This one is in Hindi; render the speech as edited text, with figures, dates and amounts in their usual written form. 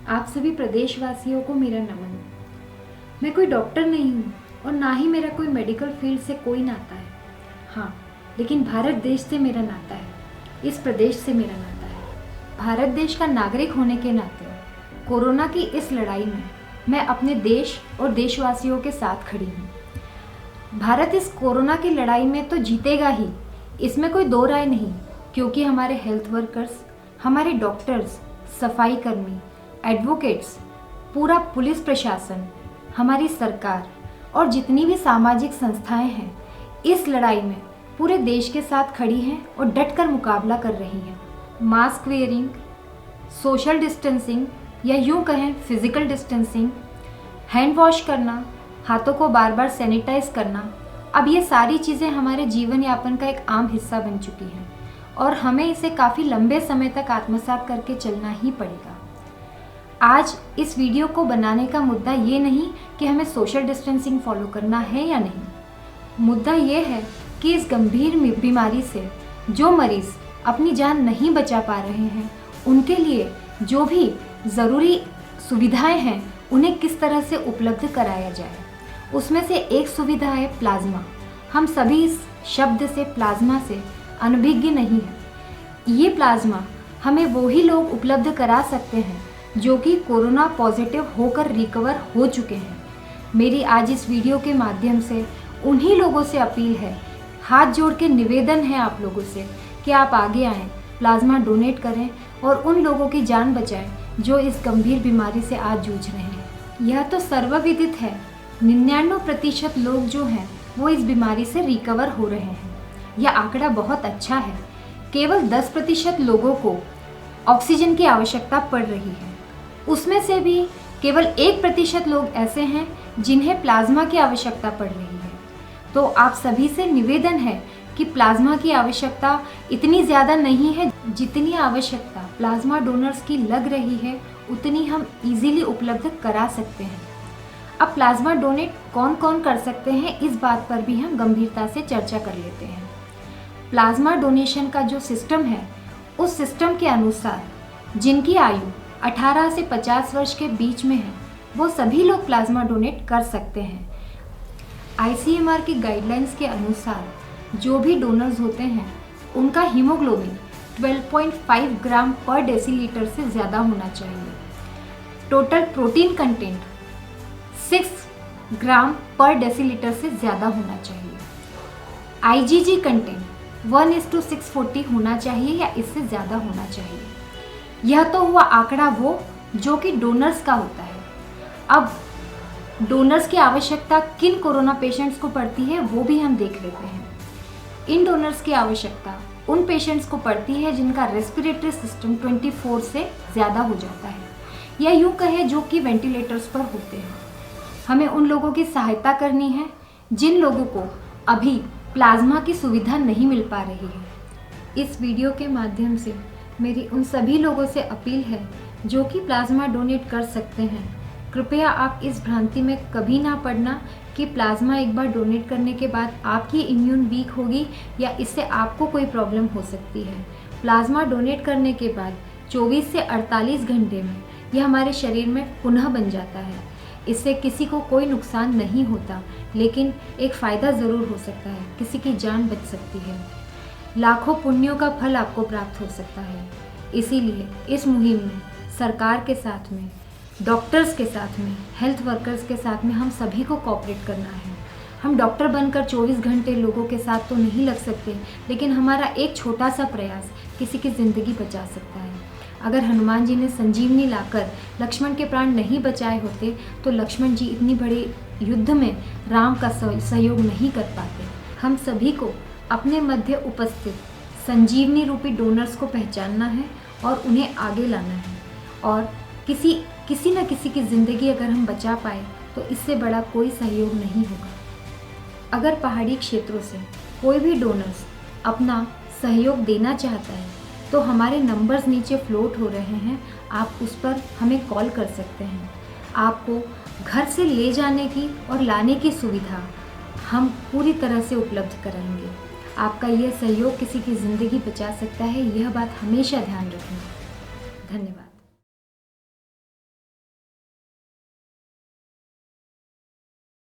आप सभी प्रदेशवासियों को मेरा नमन। मैं कोई डॉक्टर नहीं हूँ और ना ही मेरा कोई मेडिकल फील्ड से कोई नाता है। हाँ, लेकिन भारत देश से मेरा नाता है, इस प्रदेश से मेरा नाता है। भारत देश का नागरिक होने के नाते कोरोना की इस लड़ाई में मैं अपने देश और देशवासियों के साथ खड़ी हूँ। भारत इस कोरोना की लड़ाई में तो जीतेगा ही, इसमें कोई दो राय नहीं, क्योंकि हमारे हेल्थ वर्कर्स, हमारे डॉक्टर्स, सफाई कर्मी, एडवोकेट्स, पूरा पुलिस प्रशासन, हमारी सरकार और जितनी भी सामाजिक संस्थाएं हैं इस लड़ाई में पूरे देश के साथ खड़ी हैं और डटकर मुकाबला कर रही हैं। मास्क वेयरिंग, सोशल डिस्टेंसिंग या यूं कहें फिजिकल डिस्टेंसिंग, हैंड वॉश करना, हाथों को बार बार सैनिटाइज करना, अब ये सारी चीज़ें हमारे जीवन यापन का एक आम हिस्सा बन चुकी हैं और हमें इसे काफ़ी लंबे समय तक आत्मसात करके चलना ही पड़ेगा। आज इस वीडियो को बनाने का मुद्दा ये नहीं कि हमें सोशल डिस्टेंसिंग फॉलो करना है या नहीं। मुद्दा ये है कि इस गंभीर बीमारी से जो मरीज़ अपनी जान नहीं बचा पा रहे हैं उनके लिए जो भी ज़रूरी सुविधाएं हैं उन्हें किस तरह से उपलब्ध कराया जाए। उसमें से एक सुविधा है प्लाज्मा। हम सभी इस शब्द से, प्लाज्मा से अनभिज्ञ नहीं है। ये प्लाज्मा हमें वो ही लोग उपलब्ध करा सकते हैं जो कि कोरोना पॉजिटिव होकर रिकवर हो चुके हैं। मेरी आज इस वीडियो के माध्यम से उन्हीं लोगों से अपील है, हाथ जोड़ के निवेदन है आप लोगों से कि आप आगे आएँ, प्लाज्मा डोनेट करें और उन लोगों की जान बचाएं जो इस गंभीर बीमारी से आज जूझ रहे हैं। यह तो सर्वविदित है, 99% लोग जो हैं वो इस बीमारी से रिकवर हो रहे हैं। यह आंकड़ा बहुत अच्छा है। केवल 10% लोगों को ऑक्सीजन की आवश्यकता पड़ रही है। उसमें से भी केवल 1% लोग ऐसे हैं जिन्हें प्लाज्मा की आवश्यकता पड़ रही है। तो आप सभी से निवेदन है कि प्लाज्मा की आवश्यकता इतनी ज़्यादा नहीं है, जितनी आवश्यकता प्लाज्मा डोनर्स की लग रही है उतनी हम इजीली उपलब्ध करा सकते हैं। अब प्लाज्मा डोनेट कौन कौन कर सकते हैं इस बात पर भी हम गंभीरता से चर्चा कर लेते हैं। प्लाज्मा डोनेशन का जो सिस्टम है उस सिस्टम के अनुसार जिनकी आयु 18 से 50 वर्ष के बीच में है वो सभी लोग प्लाज्मा डोनेट कर सकते हैं। ICMR की गाइडलाइंस के अनुसार जो भी डोनर्स होते हैं उनका हीमोग्लोबिन 12.5 ग्राम पर डेसीलीटर से ज़्यादा होना चाहिए। टोटल प्रोटीन कंटेंट 6 ग्राम पर डेसीलीटर से ज़्यादा होना चाहिए। IgG कंटेंट 1:640 होना चाहिए या इससे ज़्यादा होना चाहिए। यह तो हुआ आंकड़ा वो जो कि डोनर्स का होता है। अब डोनर्स की आवश्यकता किन कोरोना पेशेंट्स को पड़ती है वो भी हम देख लेते हैं। इन डोनर्स की आवश्यकता उन पेशेंट्स को पड़ती है जिनका रेस्पिरेटरी सिस्टम 24 से ज़्यादा हो जाता है या यूँ कहें जो कि वेंटिलेटर्स पर होते हैं। हमें उन लोगों की सहायता करनी है जिन लोगों को अभी प्लाज्मा की सुविधा नहीं मिल पा रही है। इस वीडियो के माध्यम से मेरी उन सभी लोगों से अपील है जो कि प्लाज्मा डोनेट कर सकते हैं, कृपया आप इस भ्रांति में कभी ना पड़ना कि प्लाज्मा एक बार डोनेट करने के बाद आपकी इम्यून वीक होगी या इससे आपको कोई प्रॉब्लम हो सकती है। प्लाज्मा डोनेट करने के बाद 24 से 48 घंटे में यह हमारे शरीर में पुनः बन जाता है। इससे किसी को कोई नुकसान नहीं होता, लेकिन एक फ़ायदा ज़रूर हो सकता है, किसी की जान बच सकती है, लाखों पुण्यों का फल आपको प्राप्त हो सकता है। इसीलिए इस मुहिम में सरकार के साथ में, डॉक्टर्स के साथ में, हेल्थ वर्कर्स के साथ में हम सभी को कोऑपरेट करना है। हम डॉक्टर बनकर 24 घंटे लोगों के साथ तो नहीं लग सकते, लेकिन हमारा एक छोटा सा प्रयास किसी की ज़िंदगी बचा सकता है। अगर हनुमान जी ने संजीवनी लाकर लक्ष्मण के प्राण नहीं बचाए होते तो लक्ष्मण जी इतनी बड़ी युद्ध में राम का सहयोग नहीं कर पाते। हम सभी को अपने मध्य उपस्थित संजीवनी रूपी डोनर्स को पहचानना है और उन्हें आगे लाना है। और किसी न किसी की ज़िंदगी अगर हम बचा पाए तो इससे बड़ा कोई सहयोग नहीं होगा। अगर पहाड़ी क्षेत्रों से कोई भी डोनर्स अपना सहयोग देना चाहता है तो हमारे नंबर्स नीचे फ्लोट हो रहे हैं, आप उस पर हमें कॉल कर सकते हैं। आपको घर से ले जाने की और लाने की सुविधा हम पूरी तरह से उपलब्ध कराएंगे। आपका यह सहयोग किसी की ज़िंदगी बचा सकता है, यह बात हमेशा ध्यान रखें। धन्यवाद।